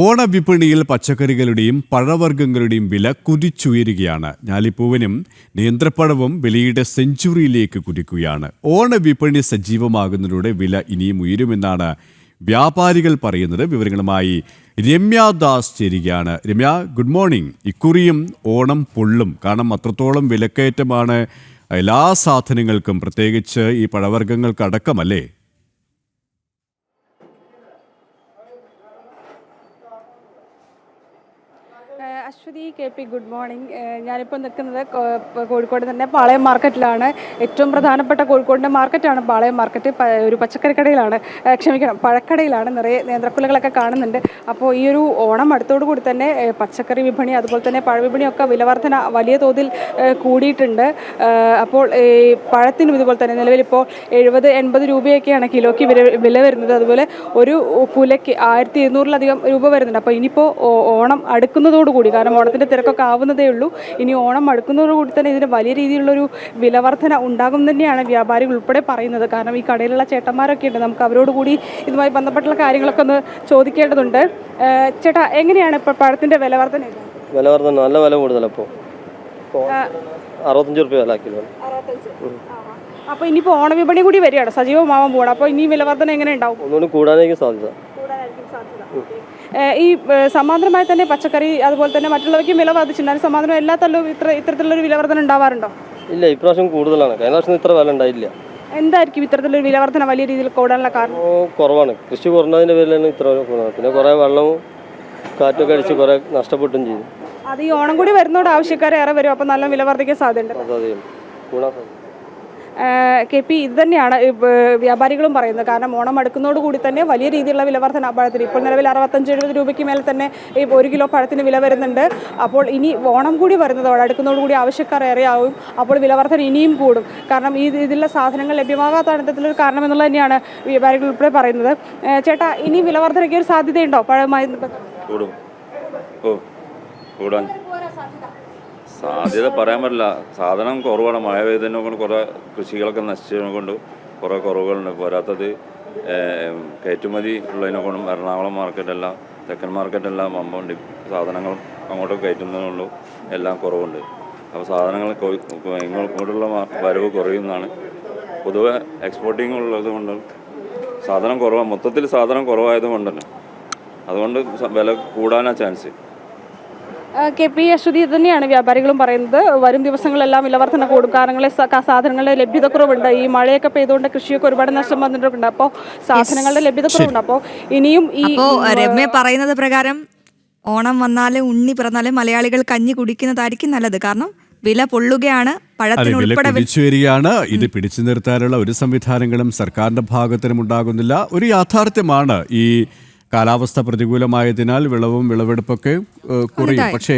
ഓണവിപണിയിൽ പച്ചക്കറികളുടെയും പഴവർഗ്ഗങ്ങളുടെയും വില കുതിച്ചുയരുകയാണ്. ഞാലിപ്പൂവനും നേന്ത്രപ്പഴവും വിലയുടെ സെഞ്ചുറിയിലേക്ക് കുതിക്കുകയാണ്. ഓണവിപണി സജീവമാകുന്നതിലൂടെ വില ഇനിയും ഉയരുമെന്നാണ് വ്യാപാരികൾ പറയുന്നത്. വിവരങ്ങളുമായി രമ്യ ദാസ് ചേരുകയാണ്. Ramya, good morning. ഇക്കുറിയും ഓണം പൊള്ളും, കാരണം അത്രത്തോളം വിലക്കയറ്റമാണ് എല്ലാ സാധനങ്ങൾക്കും, പ്രത്യേകിച്ച് ഈ പഴവർഗ്ഗങ്ങൾക്കടക്കമല്ലേ? Aswathy K P, good morning. ഞാനിപ്പോൾ നിൽക്കുന്നത് കോഴിക്കോട് തന്നെ പാളയം മാർക്കറ്റിലാണ്. ഏറ്റവും പ്രധാനപ്പെട്ട കോഴിക്കോടിൻ്റെ മാർക്കറ്റാണ് പാളയം മാർക്കറ്റ്. ഒരു പച്ചക്കറി കടയിലാണ്, പഴക്കടയിലാണ്. നിറയെ നേന്ത്രക്കുലകളൊക്കെ കാണുന്നുണ്ട്. അപ്പോൾ ഈ ഒരു ഓണം അടുത്തോടു കൂടി തന്നെ പച്ചക്കറി വിപണി, അതുപോലെ തന്നെ പഴവിപണിയൊക്കെ വിലവർധന വലിയ തോതിൽ കൂടിയിട്ടുണ്ട്. അപ്പോൾ ഈ പഴത്തിനും ഇതുപോലെ തന്നെ നിലവിലിപ്പോൾ 70-80 രൂപയൊക്കെയാണ് കിലോയ്ക്ക് വില വരുന്നത്. അതുപോലെ ഒരു കുലയ്ക്ക് 1200-ലധികം രൂപ വരുന്നുണ്ട്. അപ്പോൾ ഇനിയിപ്പോൾ ഓണം അടുക്കുന്നതോടുകൂടി, കാരണം ഓണത്തിൻ്റെ തിരക്കൊക്കെ ആവുന്നതേ ഉള്ളൂ, ഇനി ഓണം അടുക്കുന്നതോടുകൂടി തന്നെ ഇതിന് വലിയ രീതിയിലുള്ളൊരു വിലവർധന ഉണ്ടാകും തന്നെയാണ് വ്യാപാരികൾ ഉൾപ്പെടെ പറയുന്നത്. കാരണം ഈ കടയിലുള്ള ചേട്ടന്മാരൊക്കെ ഉണ്ട്, നമുക്ക് അവരോട് കൂടി ഇതുമായി ബന്ധപ്പെട്ടുള്ള കാര്യങ്ങളൊക്കെ ഒന്ന് ചോദിക്കേണ്ടതുണ്ട്. ചേട്ടാ, എങ്ങനെയാണ് ഇപ്പോൾ പഴത്തിൻ്റെ വിലവർധന? വിലവർധന നല്ല വില കൂടുതലപ്പോൾ 65 രൂപ വില കിലോ. അപ്പോൾ ഇനിയിപ്പോൾ ഓണവിപണി കൂടി വരികയാണ്, സജീവമാവാൻ പോകണം. അപ്പോൾ ഇനി വിലവർധന എങ്ങനെ ഉണ്ടാവും? ഒന്നുകൂടി കൂടാനായിരിക്കും സാധ്യത. ഈ സമാന്തരമായി തന്നെ പച്ചക്കറി അതുപോലെ തന്നെ മറ്റുള്ളവയ്ക്കും വില വർദ്ധിച്ചിട്ടുണ്ടായിരുന്നു. സമാന്തരം എല്ലാത്തല്ലും ഇത്തരത്തിലുള്ളൊരു വിലവർധന ഉണ്ടാവാറുണ്ടോ? ഇല്ല, ഇപ്രാവശ്യം കൂടുതലാണ്. കഴിഞ്ഞ വർഷം ഇത്ര വില ഉണ്ടായില്ല. എന്തായിരിക്കും ഇത്തരത്തിലൊരു വിലവർധന വലിയ രീതിയിൽ കൂടാനുള്ള കാരണം? കുറവാണ്, കൃഷി കുറഞ്ഞതിൻ്റെ പേരിലാണ് ഇത്ര കുറവാണ്. പിന്നെ കുറേ വെള്ളവും കാറ്റൊക്കെ അടിച്ച് കുറേ നഷ്ടപ്പെട്ടും ചെയ്തു. അത് ഈ ഓണം കൂടി വരുന്നതോട് ആവശ്യക്കാരെ ഏറെ വരും, അപ്പോൾ നല്ല വില വർദ്ധിക്കാൻ സാധ്യതയുണ്ട്. കെ പി, ഇത് തന്നെയാണ് വ്യാപാരികളും പറയുന്നത്. കാരണം ഓണം അടുക്കുന്നതോടുകൂടി തന്നെ വലിയ രീതിയിലുള്ള വിലവർധന പഴത്തിന് ഇപ്പോൾ നിലവിൽ 65-70 രൂപയ്ക്ക് മേലെ തന്നെ ഈ 1 കിലോ പഴത്തിന് വില വരുന്നുണ്ട്. അപ്പോൾ ഇനി ഓണം കൂടി വരുന്നതോടെ അടുക്കുന്നതോടുകൂടി ആവശ്യക്കാർ ഏറെയാവും, അപ്പോൾ വിലവർധന ഇനിയും കൂടും. കാരണം ഈ രീതിയിലുള്ള സാധനങ്ങൾ ലഭ്യമാകാത്ത ഇത്തരത്തിലൊരു കാരണം എന്നുള്ളത് തന്നെയാണ് വ്യാപാരികൾ ഉൾപ്പെടെ പറയുന്നത്. ചേട്ടാ, ഇനി വിലവർധനയ്ക്ക് ഒരു സാധ്യതയുണ്ടോ പഴമായി? സാധ്യത പറയാൻ പറ്റില്ല. സാധനം കുറവാണ്. മഴ പെയ്തതിനെ കൊണ്ട് കുറേ കൃഷികളൊക്കെ നശിച്ചതിനെ കൊണ്ട് കുറേ കുറവുകളുണ്ട്. പോരാത്തത് കയറ്റുമതി ഉള്ളതിനെ കൊണ്ടും എറണാകുളം മാർക്കറ്റെല്ലാം, തെക്കൻ മാർക്കറ്റെല്ലാം വമ്പുണ്ട്. സാധനങ്ങൾ അങ്ങോട്ട് കയറ്റുന്നതിനുള്ളൂ എല്ലാം കുറവുണ്ട്. അപ്പോൾ സാധനങ്ങൾ ഇങ്ങോട്ടുള്ള വരവ് കുറയുന്നതാണ്. പൊതുവെ എക്സ്പോർട്ടിങ് ഉള്ളത് കൊണ്ട് സാധനം കുറവാണ്. മൊത്തത്തിൽ സാധനം കുറവായത് കൊണ്ട് തന്നെ അതുകൊണ്ട് വില കൂടാനാണ് ചാൻസ്. കെ പി, അശ്വതി, ഇത് തന്നെയാണ് വ്യാപാരികളും പറയുന്നത്. വരും ദിവസങ്ങളെല്ലാം വിലവർധന കൂടും. കാരണങ്ങളെ സാധനങ്ങളുടെ ലഭ്യതക്കുറവുണ്ട്. ഈ മഴയൊക്കെ പെയ്തുകൊണ്ട് കൃഷിയൊക്കെ ഒരുപാട് നഷ്ടം വന്നിട്ടുണ്ട്. അപ്പോൾ സാധനങ്ങളുടെ ലഭ്യതക്കുറവുണ്ട്. അപ്പോൾ ഇനിയും ഈ രമ്യ പറയുന്നത് പ്രകാരം ഓണം വന്നാലും ഉണ്ണി പിറന്നാലും മലയാളികൾ കഞ്ഞി കുടിക്കുന്നതായിരിക്കും നല്ലത്. കാരണം വില പൊള്ളുകയാണ്, പഴത്തിന് ഉൾപ്പെടെ വരികയാണ്. ഇത് പിടിച്ചു നിർത്താനുള്ള ഒരു സംവിധാനങ്ങളും സർക്കാരിന്റെ ഭാഗത്തിനും ഉണ്ടാകുന്നില്ല. ഒരു യാഥാർത്ഥ്യമാണ്, ഈ കാലാവസ്ഥ പ്രതികൂലമായതിനാൽ വിളവും വിളവെടുപ്പൊക്കെ കുറയും. പക്ഷേ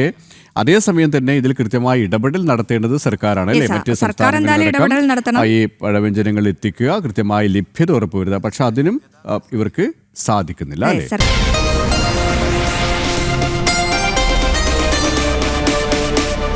അതേസമയം തന്നെ ഇതിൽ കൃത്യമായി ഇടപെടൽ നടത്തേണ്ടത് സർക്കാരാണ്, അല്ലേ? മറ്റ് സംസ്ഥാനങ്ങളിലടക്കം ഈ പഴവ്യഞ്ജനങ്ങൾ എത്തിക്കുക, കൃത്യമായി ലഭ്യത ഉറപ്പുവരുത്തുക. പക്ഷെ അതിനും ഇവർക്ക് സാധിക്കുന്നില്ല, അല്ലേ?